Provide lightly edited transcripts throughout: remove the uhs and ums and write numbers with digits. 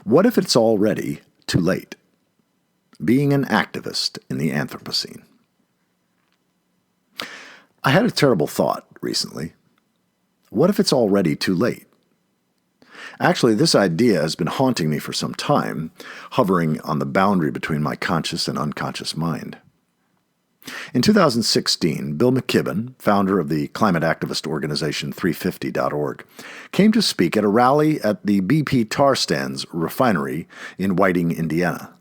What if it's already too late? Being an activist in the Anthropocene. I had a terrible thought recently. What if it's already too late? Actually, this idea has been haunting me for some time, hovering on the boundary between my conscious and unconscious mind. In 2016, Bill McKibben, founder of the climate activist organization 350.org, came to speak at a rally at the BP tar sands refinery in Whiting, Indiana.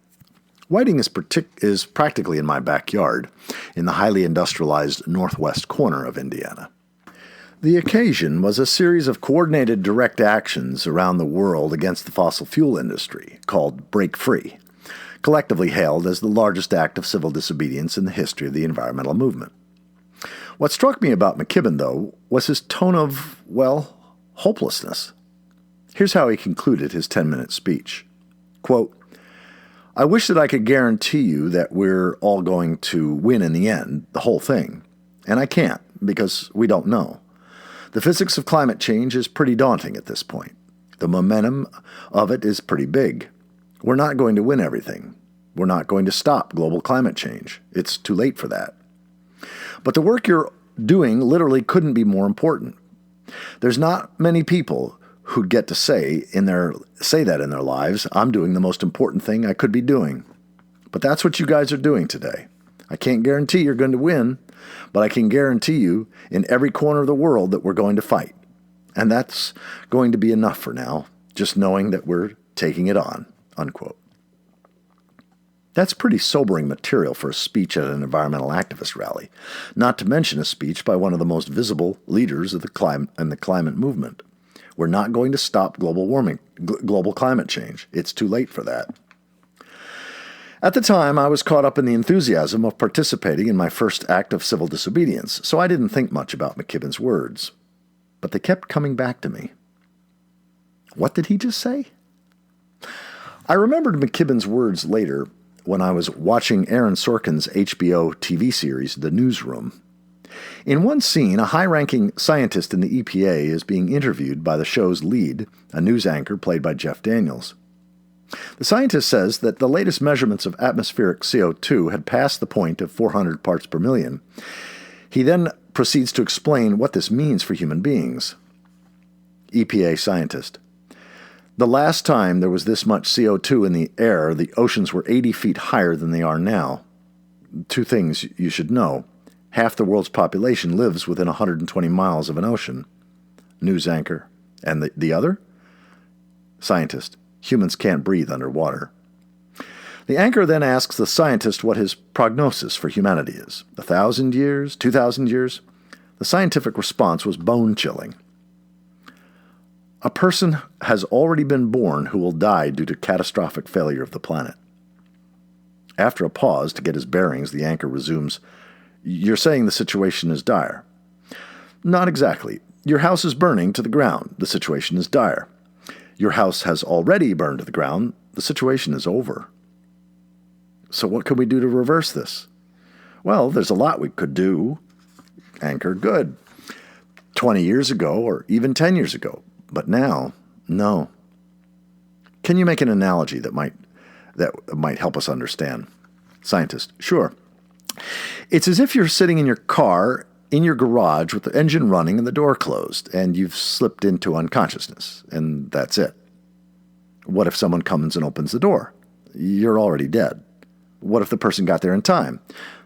Whiting is practically in my backyard, in the highly industrialized northwest corner of Indiana. The occasion was a series of coordinated direct actions around the world against the fossil fuel industry, called Break Free, collectively hailed as the largest act of civil disobedience in the history of the environmental movement. What struck me about McKibben, though, was his tone of, hopelessness. Here's how he concluded his 10-minute speech. Quote, "I wish that I could guarantee you that we're all going to win in the end, the whole thing. And I can't, because we don't know. The physics of climate change is pretty daunting at this point. The momentum of it is pretty big. We're not going to win everything. We're not going to stop global climate change. It's too late for that. But the work you're doing literally couldn't be more important. There's not many people who'd get to say that in their lives, I'm doing the most important thing I could be doing. But that's what you guys are doing today. I can't guarantee you're going to win, but I can guarantee you in every corner of the world that we're going to fight. And that's going to be enough for now, just knowing that we're taking it on." Unquote. That's pretty sobering material for a speech at an environmental activist rally, not to mention a speech by one of the most visible leaders of the climate movement. We're not going to stop global climate change. It's too late for that. At the time, I was caught up in the enthusiasm of participating in my first act of civil disobedience, so I didn't think much about McKibben's words. But they kept coming back to me. What did he just say? I remembered McKibben's words later when I was watching Aaron Sorkin's HBO TV series, The Newsroom. In one scene, a high-ranking scientist in the EPA is being interviewed by the show's lead, a news anchor played by Jeff Daniels. The scientist says that the latest measurements of atmospheric CO2 had passed the point of 400 parts per million. He then proceeds to explain what this means for human beings. EPA scientist: "The last time there was this much CO2 in the air, the oceans were 80 feet higher than they are now. Two things you should know. Half the world's population lives within 120 miles of an ocean." News anchor: "And the other?" Scientist: "Humans can't breathe underwater." The anchor then asks the scientist what his prognosis for humanity is. 1,000 years? 2,000 years? The scientific response was bone-chilling. "A person has already been born who will die due to catastrophic failure of the planet." After a pause to get his bearings, the anchor resumes, "You're saying the situation is dire?" "Not exactly. Your house is burning to the ground. The situation is dire. Your house has already burned to the ground. The situation is over." "So what can we do to reverse this?" "Well, there's a lot we could do." Anchor: "Good. 20 years ago or even 10 years ago. But now, no." "Can you make an analogy that might help us understand?" Scientist: "Sure. It's as if you're sitting in your car in your garage with the engine running and the door closed, and you've slipped into unconsciousness, and that's it. What if someone comes and opens the door? You're already dead. What if the person got there in time?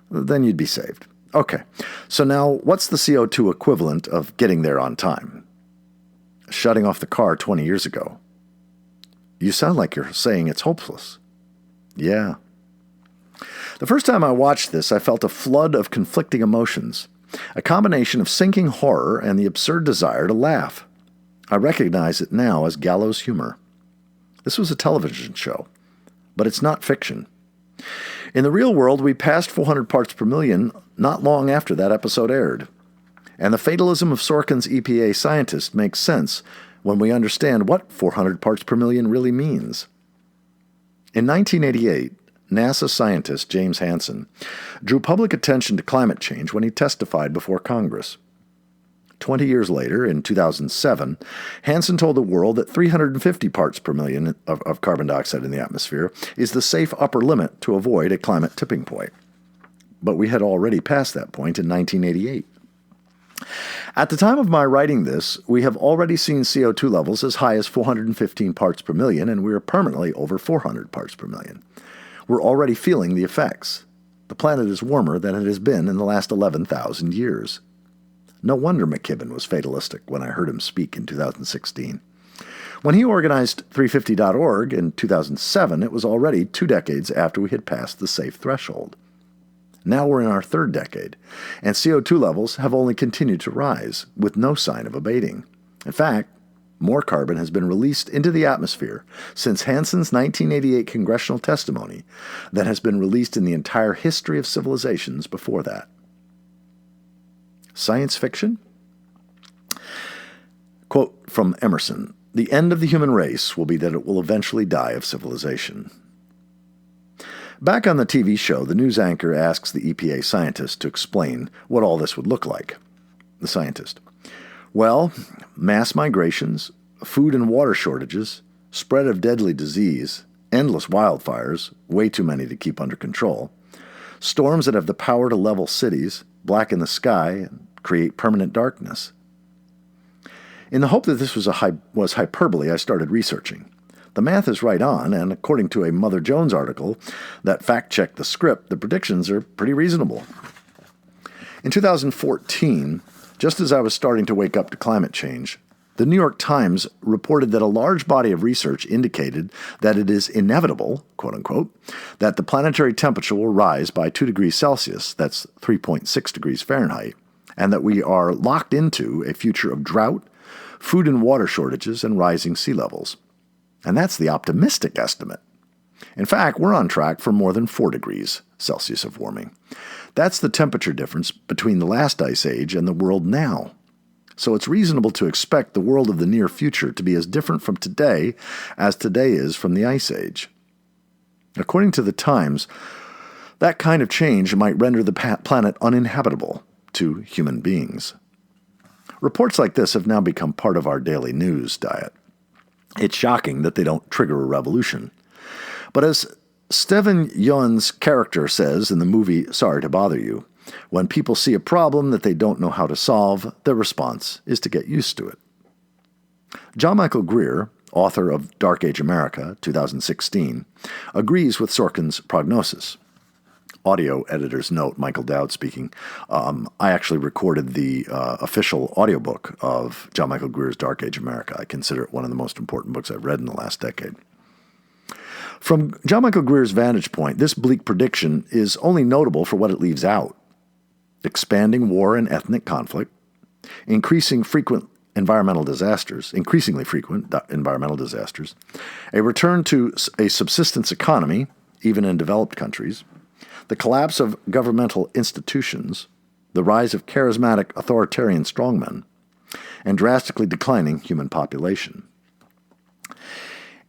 Then you'd be saved. Okay, so now what's the CO2 equivalent of getting there on time?" "Shutting off the car 20 years ago." "You sound like you're saying it's hopeless." "Yeah." The first time I watched this, I felt a flood of conflicting emotions, a combination of sinking horror and the absurd desire to laugh. I recognize it now as gallows humor. This was a television show, but it's not fiction. In the real world, we passed 400 parts per million not long after that episode aired. And the fatalism of Sorkin's EPA scientist makes sense when we understand what 400 parts per million really means. In 1988, NASA scientist James Hansen drew public attention to climate change when he testified before Congress. 20 years later, in 2007, Hansen told the world that 350 parts per million of carbon dioxide in the atmosphere is the safe upper limit to avoid a climate tipping point. But we had already passed that point in 1988. At the time of my writing this, we have already seen CO2 levels as high as 415 parts per million, and we are permanently over 400 parts per million. We're already feeling the effects. The planet is warmer than it has been in the last 11,000 years. No wonder McKibben was fatalistic when I heard him speak in 2016. When he organized 350.org in 2007, it was already 2 decades after we had passed the safe threshold. Now we're in our 3rd decade, and CO2 levels have only continued to rise, with no sign of abating. In fact, more carbon has been released into the atmosphere since Hansen's 1988 congressional testimony than has been released in the entire history of civilizations before that. Science fiction? Quote from Emerson, "The end of the human race will be that it will eventually die of civilization." Back on the TV show, the news anchor asks the EPA scientist to explain what all this would look like. The scientist, "Well, mass migrations, food and water shortages, spread of deadly disease, endless wildfires, way too many to keep under control, storms that have the power to level cities, blacken the sky, and create permanent darkness." In the hope that this was hyperbole, I started researching. The math is right on, and according to a Mother Jones article that fact-checked the script, the predictions are pretty reasonable. In 2014, just as I was starting to wake up to climate change, the New York Times reported that a large body of research indicated that it is inevitable, quote-unquote, that the planetary temperature will rise by 2 degrees Celsius, that's 3.6 degrees Fahrenheit, and that we are locked into a future of drought, food and water shortages, and rising sea levels. And that's the optimistic estimate. In fact, we're on track for more than 4 degrees Celsius of warming. That's the temperature difference between the last ice age and the world now. So it's reasonable to expect the world of the near future to be as different from today as today is from the ice age. According to the Times, that kind of change might render the planet uninhabitable to human beings. Reports like this have now become part of our daily news diet. It's shocking that they don't trigger a revolution. But as Steven Yeun's character says in the movie Sorry to Bother You, when people see a problem that they don't know how to solve, their response is to get used to it. John Michael Greer, author of Dark Age America, 2016, agrees with Sorkin's prognosis. Audio editor's note, Michael Dowd speaking. I actually recorded the official audiobook of John Michael Greer's Dark Age America. I consider it one of the most important books I've read in the last decade. From John Michael Greer's vantage point, this bleak prediction is only notable for what it leaves out. Expanding war and ethnic conflict, increasingly frequent environmental disasters, a return to a subsistence economy, even in developed countries, the collapse of governmental institutions, the rise of charismatic authoritarian strongmen, and drastically declining human population.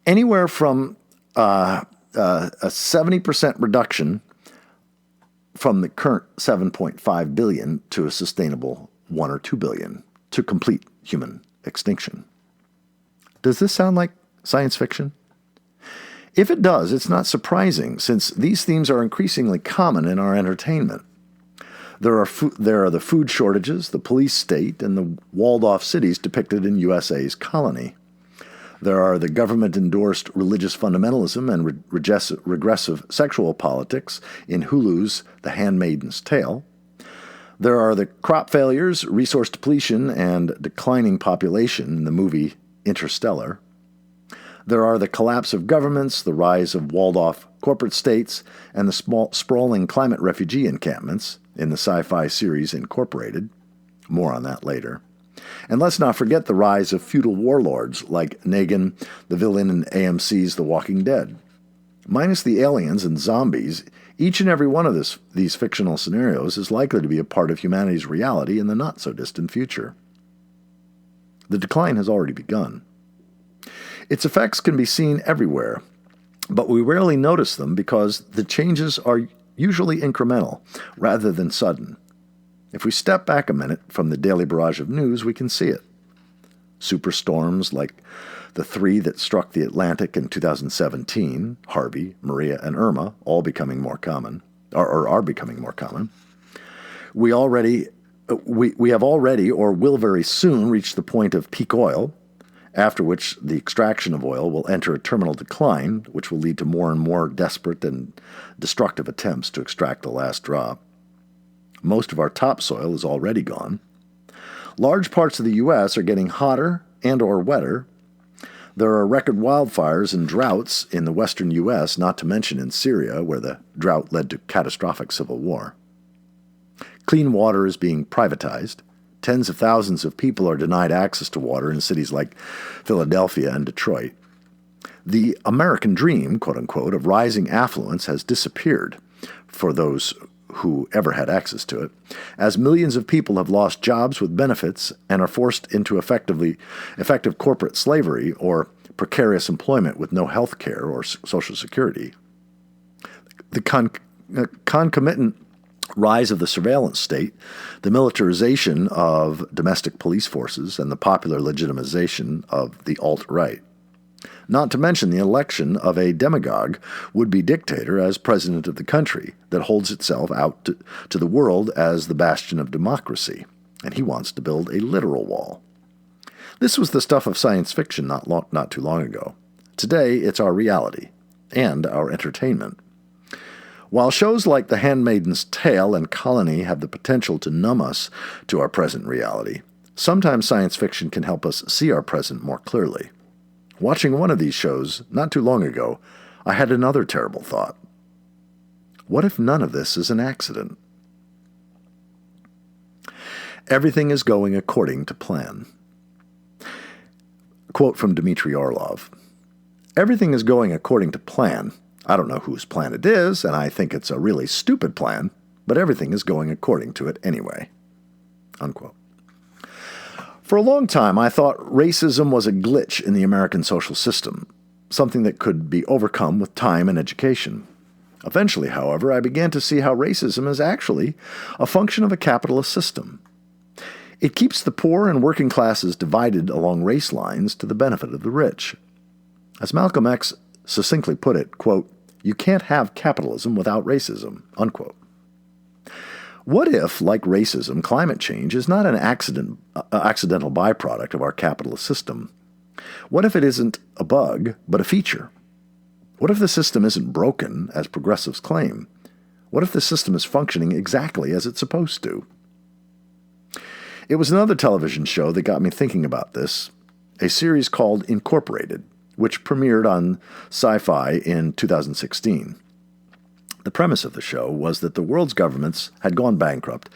Anywhere from a 70% reduction from the current 7.5 billion to a sustainable 1 or 2 billion to complete human extinction. Does this sound like science fiction? If it does, it's not surprising, since these themes are increasingly common in our entertainment. There are the food shortages, the police state, and the walled-off cities depicted in USA's Colony. There are the government-endorsed religious fundamentalism and regressive sexual politics in Hulu's The Handmaid's Tale. There are the crop failures, resource depletion, and declining population in the movie Interstellar. There are the collapse of governments, the rise of walled-off corporate states, and the sprawling climate refugee encampments in the sci-fi series Incorporated. More on that later. And let's not forget the rise of feudal warlords like Negan, the villain in AMC's The Walking Dead. Minus the aliens and zombies, each and every one of these fictional scenarios is likely to be a part of humanity's reality in the not-so-distant future. The decline has already begun. Its effects can be seen everywhere, but we rarely notice them because the changes are usually incremental rather than sudden. If we step back a minute from the daily barrage of news, we can see it. Superstorms like the three that struck the Atlantic in 2017, Harvey, Maria, and Irma, all becoming more common, or are becoming more common. We have already or will very soon reach the point of peak oil, after which the extraction of oil will enter a terminal decline, which will lead to more and more desperate and destructive attempts to extract the last drop. Most of our topsoil is already gone. Large parts of the U.S. are getting hotter and or wetter. There are record wildfires and droughts in the western U.S., not to mention in Syria, where the drought led to catastrophic civil war. Clean water is being privatized. Tens of thousands of people are denied access to water in cities like Philadelphia and Detroit. The American dream, quote-unquote, of rising affluence has disappeared for those who ever had access to it, as millions of people have lost jobs with benefits and are forced into effective corporate slavery or precarious employment with no health care or Social Security. The concomitant rise of the surveillance state, the militarization of domestic police forces, and the popular legitimization of the alt-right. Not to mention the election of a demagogue would-be dictator as president of the country that holds itself out to the world as the bastion of democracy, and he wants to build a literal wall. This was the stuff of science fiction not too long ago. Today, it's our reality and our entertainment. While shows like The Handmaid's Tale and Colony have the potential to numb us to our present reality, sometimes science fiction can help us see our present more clearly. Watching one of these shows not too long ago, I had another terrible thought. What if none of this is an accident? Everything is going according to plan. Quote from Dmitry Orlov. Everything is going according to plan. I don't know whose plan it is, and I think it's a really stupid plan, but everything is going according to it anyway. Unquote. For a long time, I thought racism was a glitch in the American social system, something that could be overcome with time and education. Eventually, however, I began to see how racism is actually a function of a capitalist system. It keeps the poor and working classes divided along race lines to the benefit of the rich. As Malcolm X succinctly put it, quote, "You can't have capitalism without racism," unquote. What if, like racism, climate change is not an accidental byproduct of our capitalist system? What if it isn't a bug, but a feature? What if the system isn't broken, as progressives claim? What if the system is functioning exactly as it's supposed to? It was another television show that got me thinking about this, a series called Incorporated, which premiered on Sci-Fi in 2016. The premise of the show was that the world's governments had gone bankrupt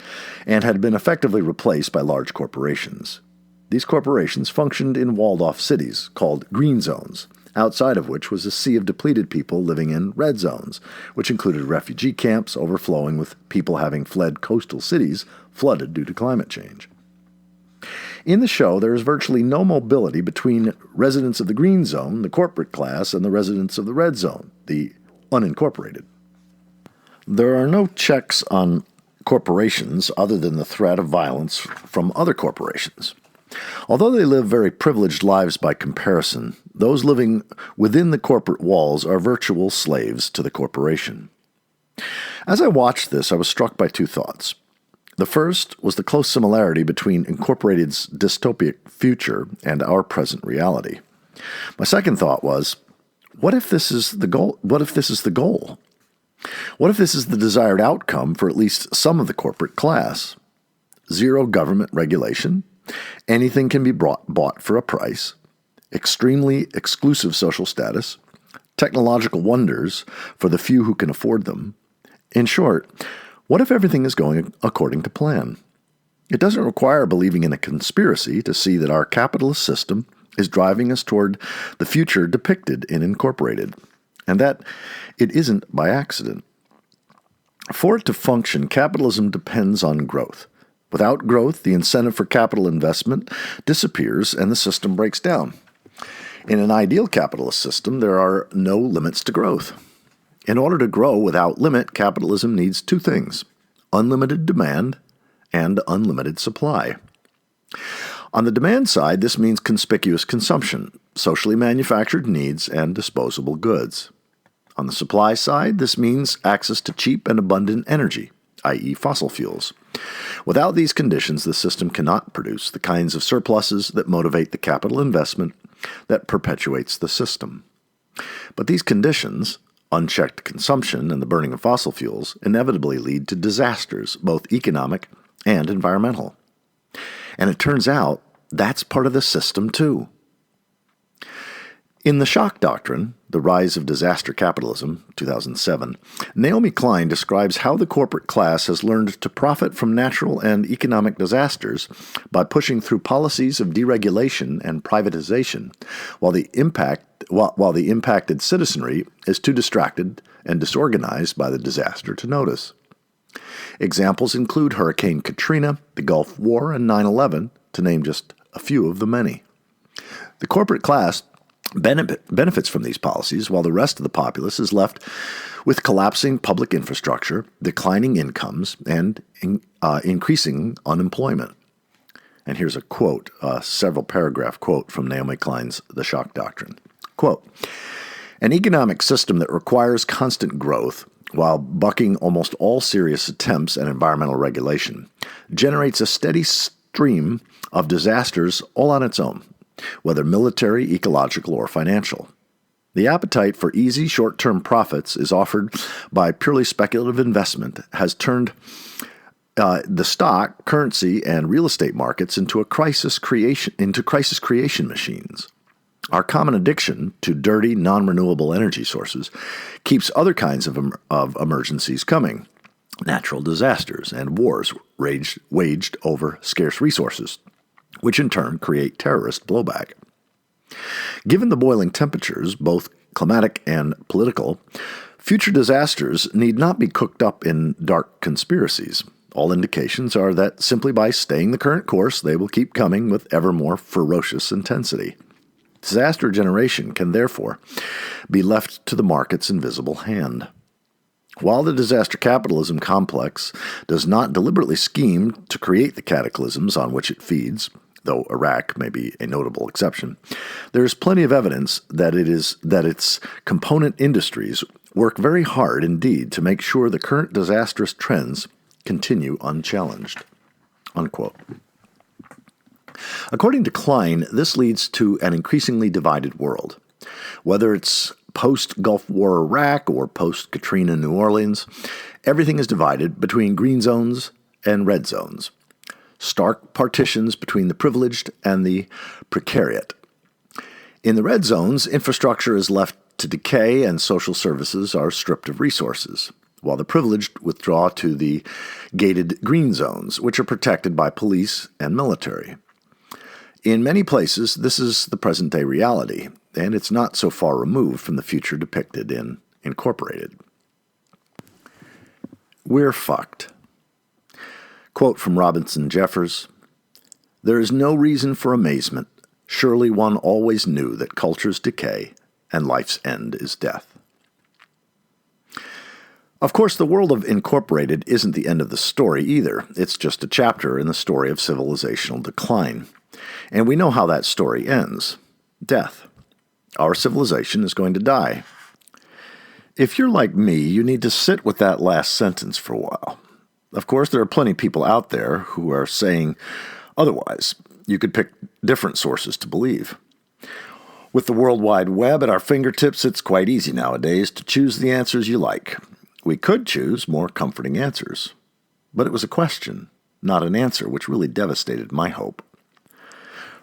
and had been effectively replaced by large corporations. These corporations functioned in walled-off cities called green zones, outside of which was a sea of depleted people living in red zones, which included refugee camps overflowing with people having fled coastal cities flooded due to climate change. In the show, there is virtually no mobility between residents of the green zone, the corporate class, and the residents of the red zone, the unincorporated. There are no checks on corporations other than the threat of violence from other corporations. Although they live very privileged lives by comparison, those living within the corporate walls are virtual slaves to the corporation. As I watched this, I was struck by two thoughts. The first was the close similarity between Incorporated's dystopic future and our present reality. My second thought was, what if this is the goal? What if this is the goal? What if this is the desired outcome for at least some of the corporate class? Zero government regulation, anything can be bought for a price, extremely exclusive social status, technological wonders for the few who can afford them. In short, what if everything is going according to plan? It doesn't require believing in a conspiracy to see that our capitalist system is driving us toward the future depicted in Incorporated, and that it isn't by accident. For it to function, capitalism depends on growth. Without growth, the incentive for capital investment disappears and the system breaks down. In an ideal capitalist system, there are no limits to growth. In order to grow without limit, capitalism needs two things: unlimited demand and unlimited supply. On the demand side, this means conspicuous consumption, socially manufactured needs, and disposable goods. On the supply side, this means access to cheap and abundant energy, i.e. fossil fuels. Without these conditions, the system cannot produce the kinds of surpluses that motivate the capital investment that perpetuates the system. But these conditions, unchecked consumption and the burning of fossil fuels, inevitably lead to disasters, both economic and environmental. And it turns out that's part of the system too. In The Shock Doctrine, The Rise of Disaster Capitalism, 2007, Naomi Klein describes how the corporate class has learned to profit from natural and economic disasters by pushing through policies of deregulation and privatization, while the impacted citizenry is too distracted and disorganized by the disaster to notice. Examples include Hurricane Katrina, the Gulf War, and 9/11, to name just a few of the many. The corporate class benefits from these policies, while the rest of the populace is left with collapsing public infrastructure, declining incomes, and increasing unemployment. And here's a quote, a several-paragraph quote from Naomi Klein's The Shock Doctrine. Quote, "An economic system that requires constant growth while bucking almost all serious attempts at environmental regulation generates a steady stream of disasters all on its own, whether military, ecological, or financial. The appetite for easy, short-term profits is offered by purely speculative investment has turned the stock, currency, and real estate markets into crisis creation machines. Our common addiction to dirty, non-renewable energy sources keeps other kinds of emergencies coming, natural disasters and wars waged over scarce resources, which in turn create terrorist blowback. Given the boiling temperatures, both climatic and political, future disasters need not be cooked up in dark conspiracies. All indications are that simply by staying the current course, they will keep coming with ever more ferocious intensity. Disaster generation can therefore be left to the market's invisible hand. While the disaster capitalism complex does not deliberately scheme to create the cataclysms on which it feeds, though Iraq may be a notable exception, there is plenty of evidence that its component industries work very hard indeed to make sure the current disastrous trends continue unchallenged." Unquote. According to Klein, this leads to an increasingly divided world. Whether it's post-Gulf War Iraq or post-Katrina New Orleans, everything is divided between green zones and red zones. Stark partitions between the privileged and the precariat. In the red zones, infrastructure is left to decay and social services are stripped of resources, while the privileged withdraw to the gated green zones, which are protected by police and military. In many places, this is the present-day reality, and it's not so far removed from the future depicted in Incorporated. We're fucked. Quote from Robinson Jeffers, "There is no reason for amazement. Surely one always knew that cultures decay and life's end is death." Of course, the world of Incorporated isn't the end of the story either. It's just a chapter in the story of civilizational decline. And we know how that story ends. Death. Our civilization is going to die. If you're like me, you need to sit with that last sentence for a while. Of course, there are plenty of people out there who are saying otherwise. You could pick different sources to believe. With the World Wide Web at our fingertips, it's quite easy nowadays to choose the answers you like. We could choose more comforting answers. But it was a question, not an answer, which really devastated my hope.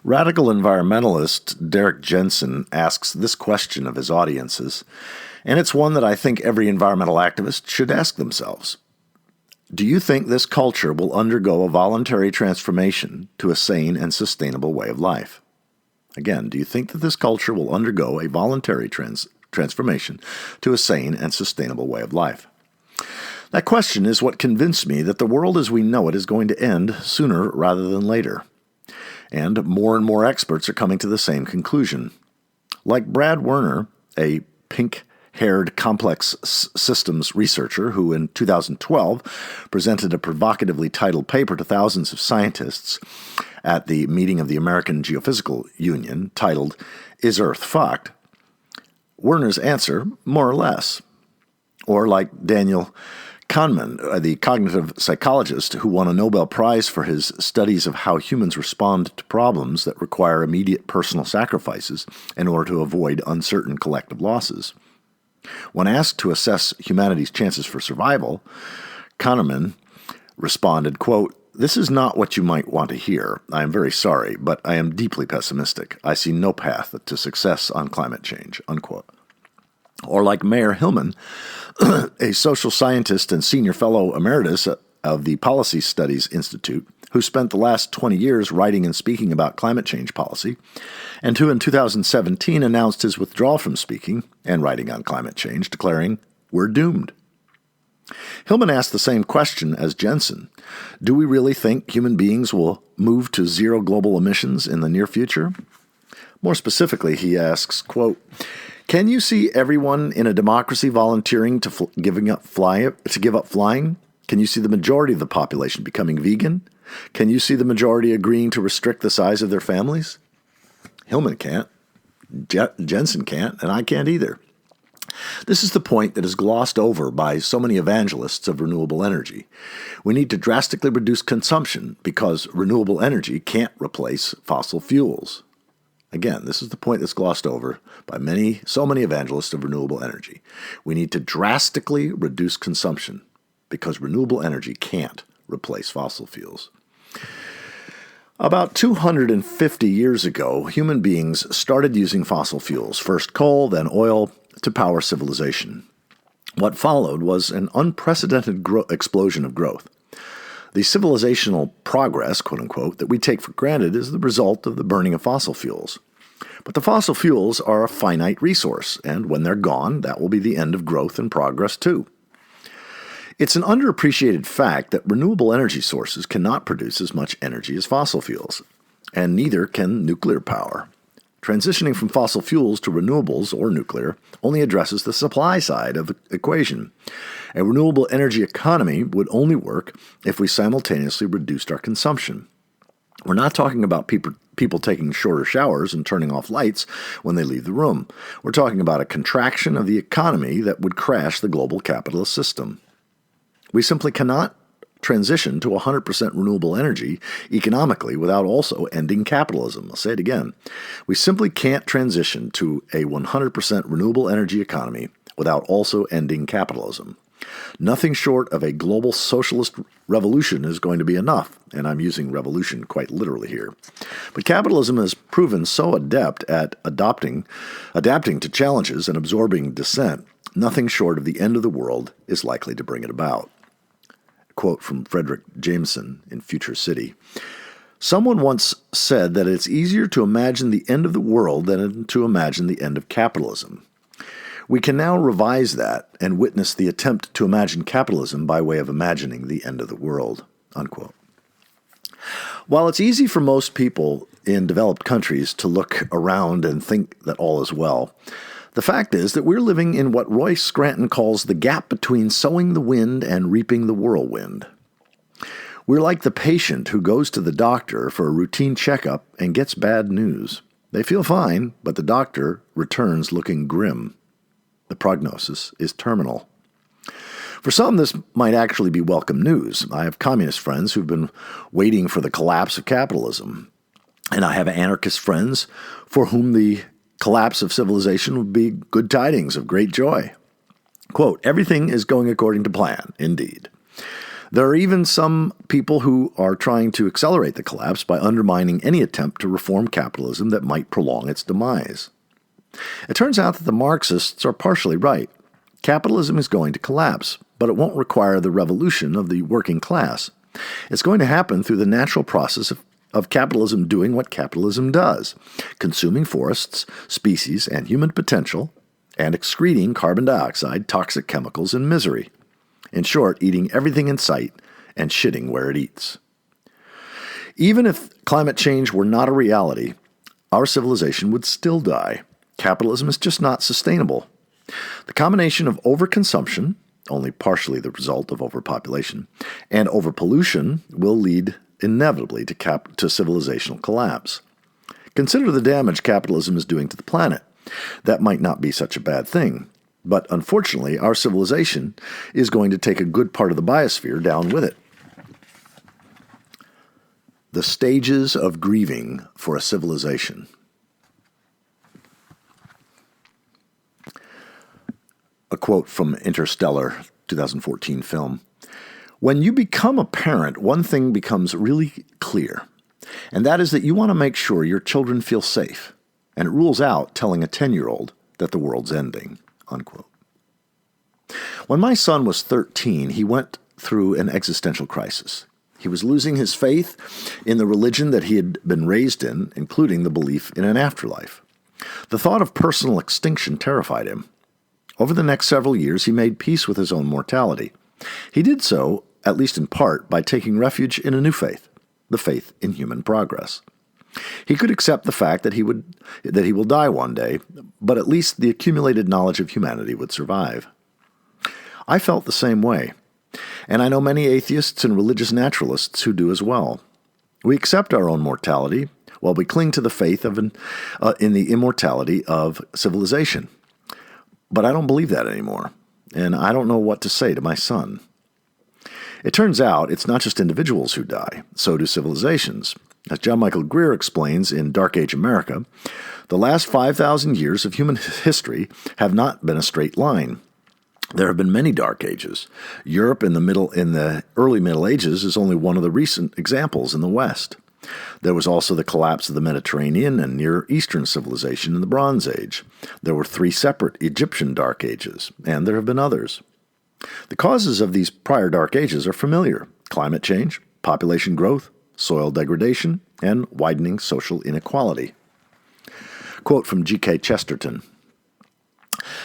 Radical environmentalist Derek Jensen asks this question of his audiences, and it's one that I think every environmental activist should ask themselves. Do you think this culture will undergo a voluntary transformation to a sane and sustainable way of life? Again, do you think that this culture will undergo a voluntary transformation to a sane and sustainable way of life? That question is what convinced me that the world as we know it is going to end sooner rather than later. And more experts are coming to the same conclusion. Like Brad Werner, a pink long-haired complex systems researcher who in 2012 presented a provocatively titled paper to thousands of scientists at the meeting of the American Geophysical Union titled, "Is Earth Fucked?" Werner's answer, more or less. Or like Daniel Kahneman, the cognitive psychologist who won a Nobel Prize for his studies of how humans respond to problems that require immediate personal sacrifices in order to avoid uncertain collective losses. When asked to assess humanity's chances for survival, Kahneman responded, quote, "This is not what you might want to hear. I am very sorry, but I am deeply pessimistic. I see no path to success on climate change," unquote. Or like Mayer Hillman, a social scientist and senior fellow emeritus of the Policy Studies Institute, who spent the last 20 years writing and speaking about climate change policy, and who in 2017 announced his withdrawal from speaking and writing on climate change, declaring, "We're doomed." Hillman asked the same question as Jensen. Do we really think human beings will move to zero global emissions in the near future? More specifically, he asks, quote, "Can you see everyone in a democracy volunteering to give up flying? Can you see the majority of the population becoming vegan? Can you see the majority agreeing to restrict the size of their families?" Hillman can't, Jensen can't, and I can't either. This is the point that is glossed over by so many evangelists of renewable energy. We need to drastically reduce consumption because renewable energy can't replace fossil fuels. Again, this is the point that's glossed over by so many evangelists of renewable energy. We need to drastically reduce consumption because renewable energy can't replace fossil fuels. About 250 years ago, human beings started using fossil fuels, first coal, then oil, to power civilization. What followed was an unprecedented explosion of growth. The civilizational progress, quote-unquote, that we take for granted is the result of the burning of fossil fuels. But the fossil fuels are a finite resource, and when they're gone, that will be the end of growth and progress too. It's an underappreciated fact that renewable energy sources cannot produce as much energy as fossil fuels, and neither can nuclear power. Transitioning from fossil fuels to renewables or nuclear only addresses the supply side of the equation. A renewable energy economy would only work if we simultaneously reduced our consumption. We're not talking about people taking shorter showers and turning off lights when they leave the room. We're talking about a contraction of the economy that would crash the global capitalist system. We simply cannot transition to 100% renewable energy economically without also ending capitalism. I'll say it again. We simply can't transition to a 100% renewable energy economy without also ending capitalism. Nothing short of a global socialist revolution is going to be enough, and I'm using revolution quite literally here. But capitalism has proven so adept at adapting to challenges and absorbing dissent, nothing short of the end of the world is likely to bring it about. Quote from Frederick Jameson in Future City. Someone once said that it's easier to imagine the end of the world than to imagine the end of capitalism. We can now revise that and witness the attempt to imagine capitalism by way of imagining the end of the world. Unquote. While it's easy for most people in developed countries to look around and think that all is well, the fact is that we're living in what Royce Scranton calls the gap between sowing the wind and reaping the whirlwind. We're like the patient who goes to the doctor for a routine checkup and gets bad news. They feel fine, but the doctor returns looking grim. The prognosis is terminal. For some, this might actually be welcome news. I have communist friends who've been waiting for the collapse of capitalism. And I have anarchist friends for whom the collapse of civilization would be good tidings of great joy. Quote, everything is going according to plan, indeed. There are even some people who are trying to accelerate the collapse by undermining any attempt to reform capitalism that might prolong its demise. It turns out that the Marxists are partially right. Capitalism is going to collapse, but it won't require the revolution of the working class. It's going to happen through the natural process of capitalism doing what capitalism does, consuming forests, species, and human potential, and excreting carbon dioxide, toxic chemicals, and misery. In short, eating everything in sight and shitting where it eats. Even if climate change were not a reality, our civilization would still die. Capitalism is just not sustainable. The combination of overconsumption, only partially the result of overpopulation, and overpollution will lead inevitably to civilizational collapse. Consider the damage capitalism is doing to the planet. That might not be such a bad thing, but unfortunately, our civilization is going to take a good part of the biosphere down with it. The stages of grieving for a civilization. A quote from Interstellar, 2014 film. When you become a parent, one thing becomes really clear, and that is that you want to make sure your children feel safe, and it rules out telling a 10-year-old that the world's ending, unquote. When my son was 13, he went through an existential crisis. He was losing his faith in the religion that he had been raised in, including the belief in an afterlife. The thought of personal extinction terrified him. Over the next several years, he made peace with his own mortality. He did so, at least in part, by taking refuge in a new faith, the faith in human progress. He could accept the fact that he will die one day, but at least the accumulated knowledge of humanity would survive. I felt the same way, and I know many atheists and religious naturalists who do as well. We accept our own mortality while we cling to the faith in the immortality of civilization. But I don't believe that anymore, and I don't know what to say to my son. It turns out it's not just individuals who die, so do civilizations. As John Michael Greer explains in Dark Age America, the last 5,000 years of human history have not been a straight line. There have been many dark ages. Europe in the early Middle Ages is only one of the recent examples in the West. There was also the collapse of the Mediterranean and Near Eastern civilization in the Bronze Age. There were 3 separate Egyptian dark ages, and there have been others. The causes of these prior dark ages are familiar: climate change, population growth, soil degradation, and widening social inequality. Quote from G.K. Chesterton.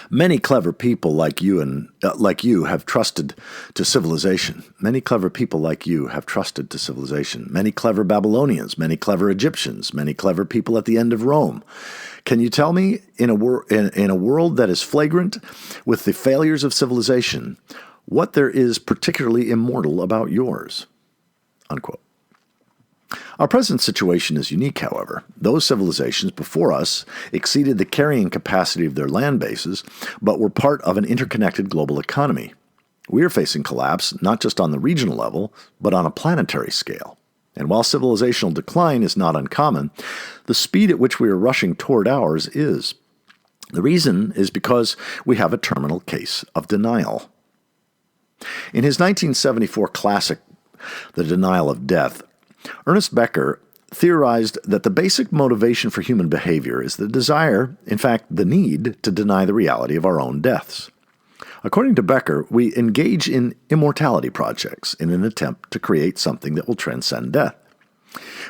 Many clever people like you have trusted to civilization. Many clever people like you have trusted to civilization. Many clever Babylonians, many clever Egyptians, many clever people at the end of Rome. Can you tell me, in a world that is flagrant with the failures of civilization, what there is particularly immortal about yours? Unquote. Our present situation is unique, however. Those civilizations before us exceeded the carrying capacity of their land bases, but were part of an interconnected global economy. We are facing collapse not just on the regional level, but on a planetary scale. And while civilizational decline is not uncommon, the speed at which we are rushing toward ours is. The reason is because we have a terminal case of denial. In his 1974 classic, The Denial of Death, Ernest Becker theorized that the basic motivation for human behavior is the desire, in fact, the need, to deny the reality of our own deaths. According to Becker, we engage in immortality projects in an attempt to create something that will transcend death.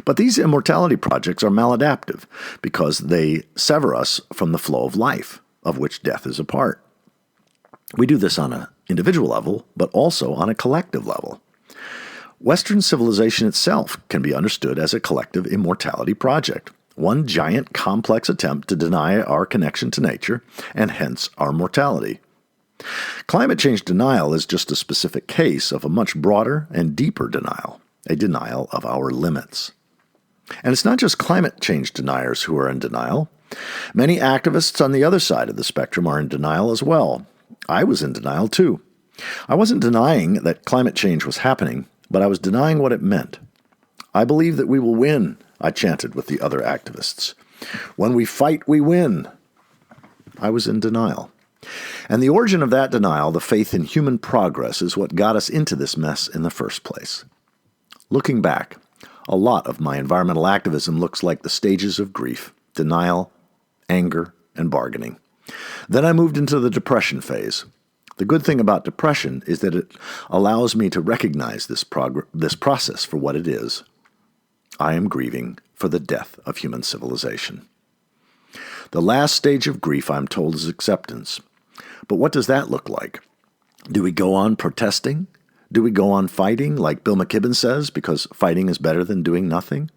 But these immortality projects are maladaptive because they sever us from the flow of life, of which death is a part. We do this on an individual level, but also on a collective level. Western civilization itself can be understood as a collective immortality project, one giant complex attempt to deny our connection to nature and hence our mortality. Climate change denial is just a specific case of a much broader and deeper denial, a denial of our limits. And it's not just climate change deniers who are in denial. Many activists on the other side of the spectrum are in denial as well. I was in denial too. I wasn't denying that climate change was happening, but I was denying what it meant. I believe that we will win, I chanted with the other activists. When we fight, we win. I was in denial. And the origin of that denial, the faith in human progress, is what got us into this mess in the first place. Looking back, a lot of my environmental activism looks like the stages of grief, denial, anger, and bargaining. Then I moved into the depression phase. The good thing about depression is that it allows me to recognize this process for what it is. I am grieving for the death of human civilization. The last stage of grief, I'm told, is acceptance. But what does that look like? Do we go on protesting? Do we go on fighting, like Bill McKibben says, because fighting is better than doing nothing?